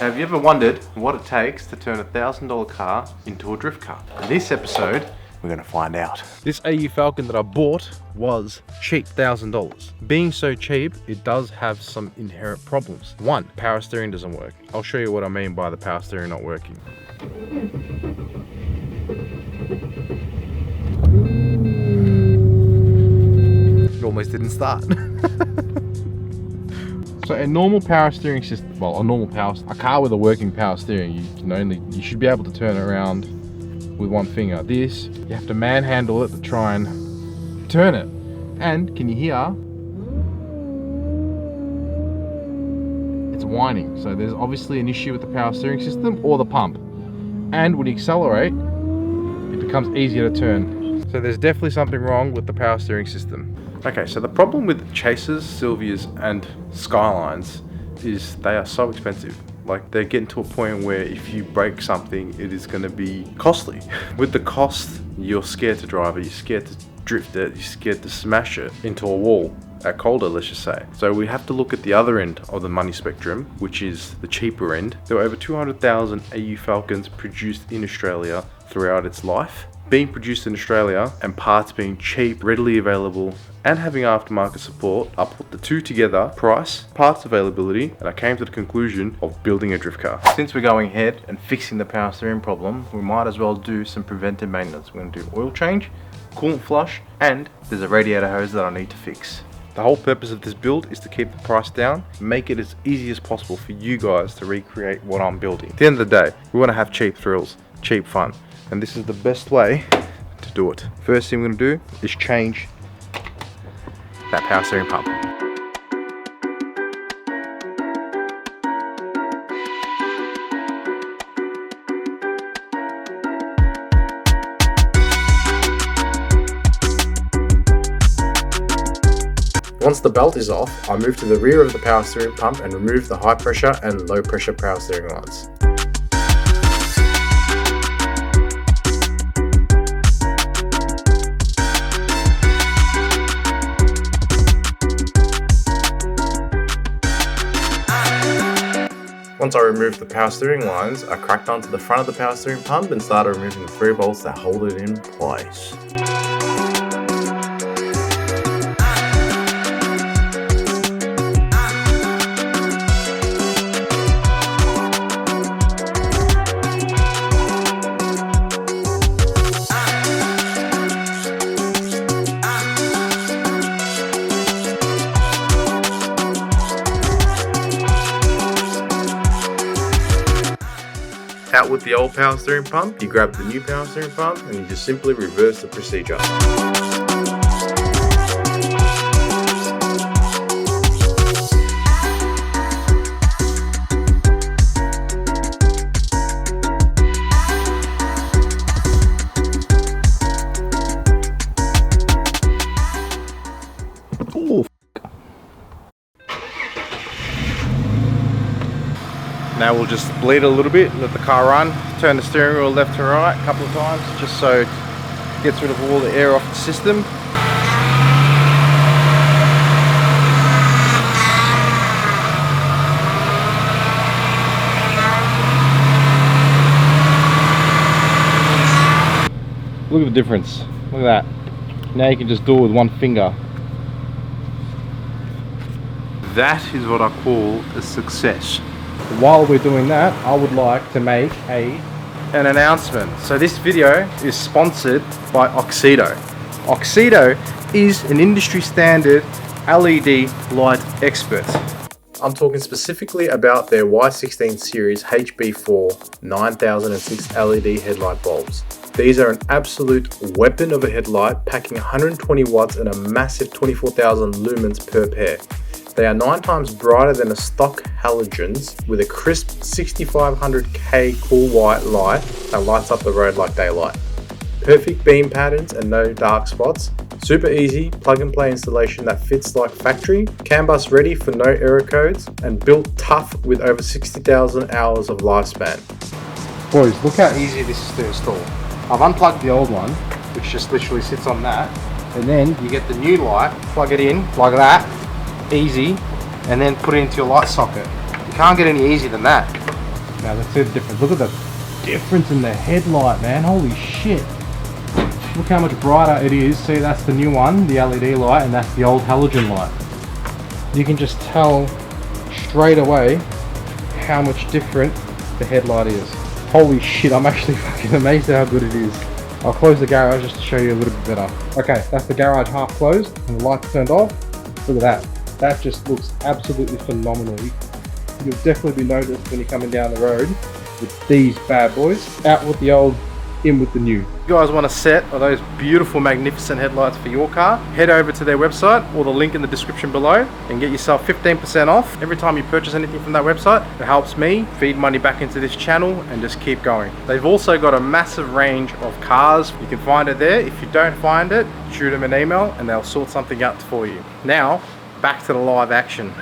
Have you ever wondered what it takes to turn a $1,000 car into a drift car? In this episode, we're going to find out. This AU Falcon that I bought was cheap, $1,000. Being so cheap, it does have some inherent problems. One, power steering doesn't work. I'll show you what I mean by the power steering not working. It almost didn't start. So a normal power steering system, well, a car with a working power steering, you should be able to turn it around with one finger. This, you have to manhandle it to try and turn it. And can you hear? It's whining. So there's obviously an issue with the power steering system or the pump. And when you accelerate, it becomes easier to turn. So there's definitely something wrong with the power steering system. Okay, so the problem with Chasers, Silvias and Skylines is they are so expensive. Like, they're getting to a point where if you break something, it is going to be costly. With the cost, you're scared to drive it, you're scared to drift it, you're scared to smash it into a wall at Calder, let's just say. So we have to look at the other end of the money spectrum, which is the cheaper end. There were over 200,000 AU Falcons produced in Australia throughout its life. Being produced in Australia and parts being cheap, readily available, and having aftermarket support, I put the two together, price, parts availability, and I came to the conclusion of building a drift car. Since we're going ahead and fixing the power steering problem, we might as well do some preventive maintenance. We're going to do oil change, coolant flush, and there's a radiator hose that I need to fix. The whole purpose of this build is to keep the price down, make it as easy as possible for you guys to recreate what I'm building. At the end of the day, we want to have cheap thrills, cheap fun. And this is the best way to do it. First thing we're going to do is change that power steering pump. Once the belt is off, I move to the rear of the power steering pump and remove the high pressure and low pressure power steering lines. Once I removed the power steering lines, I cracked onto the front of the power steering pump and started removing the 3 bolts that hold it in place. Out with the old power steering pump, you grab the new power steering pump and you just simply reverse the procedure. Ooh. Now we'll just bleed a little bit, let the car run, turn the steering wheel left to right a couple of times just so it gets rid of all the air off the system. Look at the difference, look at that. Now you can just do it with one finger. That is what I call a success. While we're doing that, I would like to make an announcement. So this video is sponsored by Oxido. Oxido is an industry standard LED light expert. I'm talking specifically about their Y16 series HB4 9006 LED headlight bulbs. These are an absolute weapon of a headlight, packing 120 watts and a massive 24,000 lumens per pair. They are 9 times brighter than a stock halogens with a crisp 6500K cool white light that lights up the road like daylight. Perfect beam patterns and no dark spots. Super easy plug and play installation that fits like factory. CAN bus ready for no error codes and built tough with over 60,000 hours of lifespan. Boys, look how easy this is to install. I've unplugged the old one, which just literally sits on that, and then you get the new light, plug it in like that. Easy, and then put it into your light socket. You can't get any easier than that. Now let's see the difference. Look at the difference in the headlight, man. Holy shit. Look how much brighter it is. See, that's the new one, the LED light, and that's the old halogen light. You can just tell straight away how much different the headlight is. Holy shit, I'm actually fucking amazed at how good it is. I'll close the garage just to show you a little bit better. Okay, that's the garage half closed and the lights turned off. Look at that. That just looks absolutely phenomenal. You'll definitely be noticed when you're coming down the road with these bad boys. Out with the old, in with the new. If you guys want a set of those beautiful, magnificent headlights for your car, head over to their website or the link in the description below and get yourself 15% off every time you purchase anything from that website. It helps me feed money back into this channel and just keep going. They've also got a massive range of cars. You can find it there. If you don't find it, shoot them an email and they'll sort something out for you. Now, back to the live action.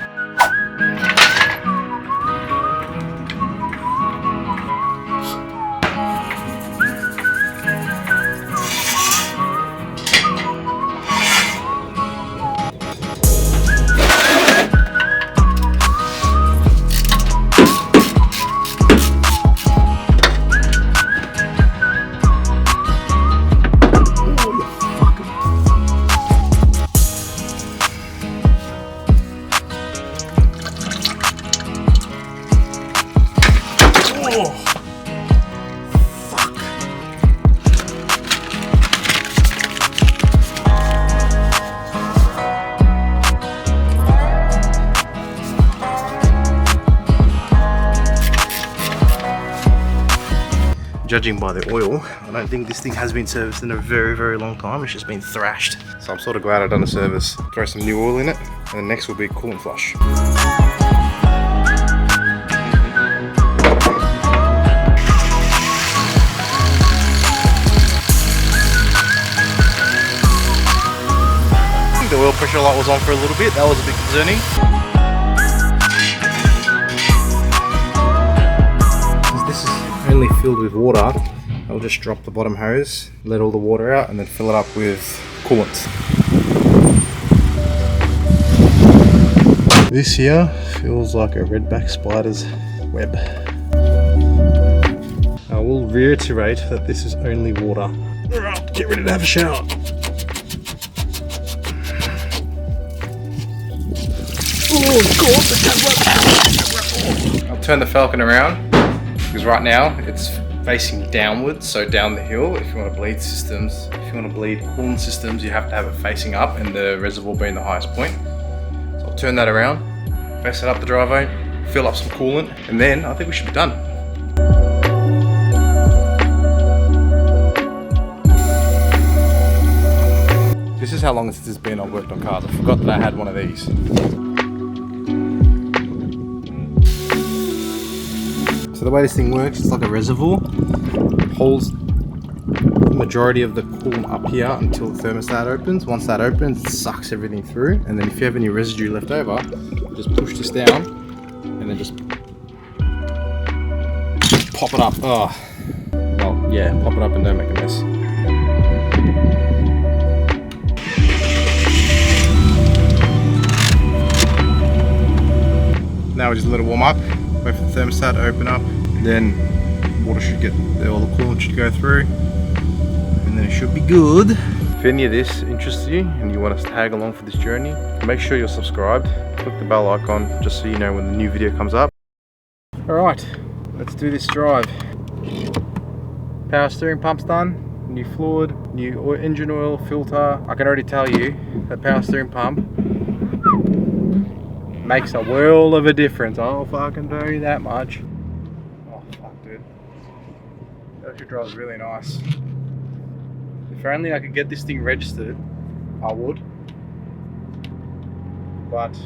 Judging by the oil, I don't think this thing has been serviced in a very, very long time. It's just been thrashed. So I'm sort of glad I've done a service. Throw some new oil in it, and then next will be a coolant flush. The oil pressure light was on for a little bit. That was a bit concerning. Only filled with water, I'll just drop the bottom hose, let all the water out, and then fill it up with coolant. This here feels like a redback spider's web. I will reiterate that this is only water. Get ready to have a shower. Oh god, the camera! I'll turn the Falcon around. Because right now it's facing downwards, so down the hill. If you want to bleed systems, if you want to bleed coolant systems, you have to have it facing up and the reservoir being the highest point. So I'll turn that around, face it up the driveway, fill up some coolant, and then I think we should be done. This is how long since it's been I've worked on cars. I forgot that I had one of these. So the way this thing works, it's like a reservoir. It holds the majority of the coolant up here until the thermostat opens. Once that opens, it sucks everything through. And then if you have any residue left over, you just push this down and then just pop it up. Oh, well, yeah, pop it up and don't make a mess. Now we just let it warm up. Wait for the thermostat to open up, then water should get, all the coolant should go through, and then it should be good. If any of this interests you and you want us to tag along for this journey, make sure you're subscribed, click the bell icon just so you know when the new video comes up. Alright, let's do this drive. Power steering pump's done, new fluid, new engine oil, filter. I can already tell you that power steering pump makes a world of a difference. I'll fucking tell you that much. Oh fuck, dude. That actually drives really nice. If only I could get this thing registered, I would. But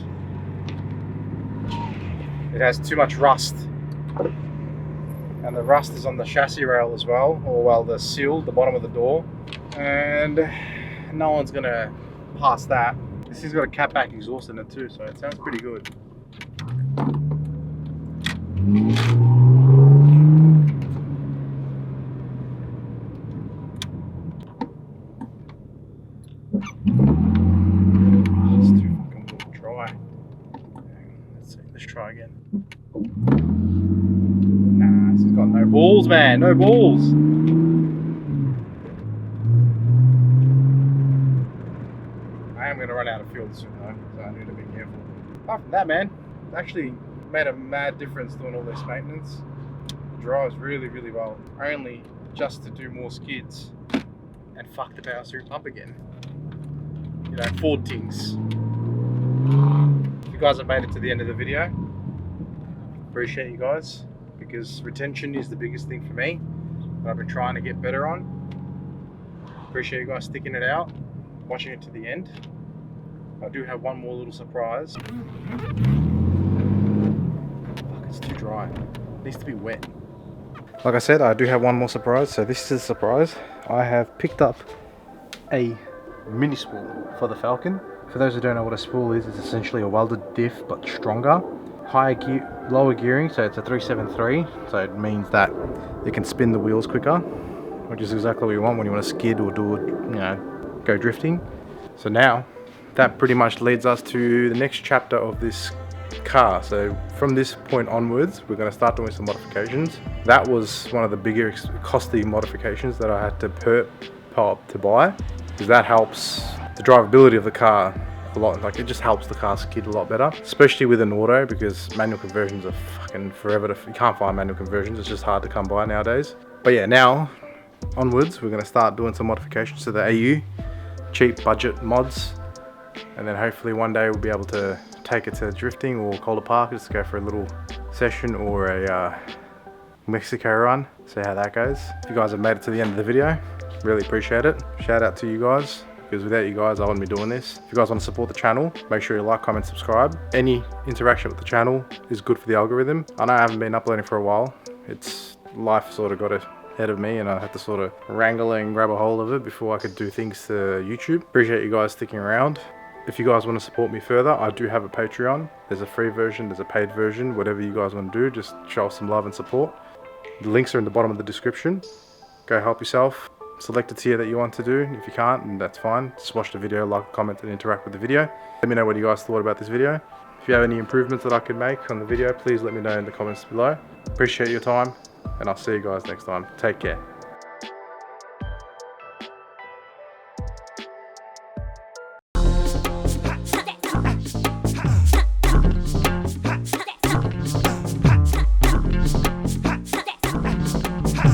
it has too much rust. And the rust is on the chassis rail as well, or well, the seal, the bottom of the door. And no one's gonna pass that. This thing's got a catback exhaust in it too, so it sounds pretty good. It's too fucking dry. Let's see, let's try again. Nah. balls, man, no balls. I am going to run out of fuel soon though, so I need to be careful. Apart from that, man, it's actually made a mad difference doing all this maintenance. It drives really, really well. Only just to do more skids and fuck the power steering pump again. You know, Ford things. If you guys have made it to the end of the video, appreciate you guys, because retention is the biggest thing for me that I've been trying to get better on. Appreciate you guys sticking it out, watching it to the end. I do have one more little surprise. Fuck, it's too dry. It needs to be wet. Like I said, I do have one more surprise. So this is a surprise. I have picked up a mini spool for the Falcon. For those who don't know what a spool is, it's essentially a welded diff but stronger. Higher gear, lower gearing, so it's a 373. So it means that it can spin the wheels quicker, which is exactly what you want when you want to skid or do, you know, go drifting. So now that pretty much leads us to the next chapter of this car. So from this point onwards, we're going to start doing some modifications. That was one of the bigger costly modifications that I had to buy, because that helps the drivability of the car a lot. Like, it just helps the car skid a lot better, especially with an auto, because manual conversions are fucking forever you can't find manual conversions. It's just hard to come by nowadays. But yeah, now onwards we're going to start doing some modifications to the AU, cheap budget mods, and then hopefully one day we'll be able to take it to drifting or Calder Park, just to go for a little session or a Mexico run, see how that goes. If you guys have made it to the end of the video, really appreciate it. Shout out to you guys, because without you guys I wouldn't be doing this. If you guys want to support the channel, make sure you like, comment, subscribe. Any interaction with the channel is good for the algorithm. I know I haven't been uploading for a while. It's life sort of got ahead of me and I had to sort of wrangle and grab a hold of it before I could do things to YouTube. Appreciate you guys sticking around. If you guys want to support me further, I do have a Patreon. There's a free version, there's a paid version. Whatever you guys want to do, just show us some love and support. The links are in the bottom of the description. Go help yourself. Select a tier that you want to do. If you can't, then that's fine. Just watch the video, like, comment, and interact with the video. Let me know what you guys thought about this video. If you have any improvements that I could make on the video, please let me know in the comments below. Appreciate your time, and I'll see you guys next time. Take care.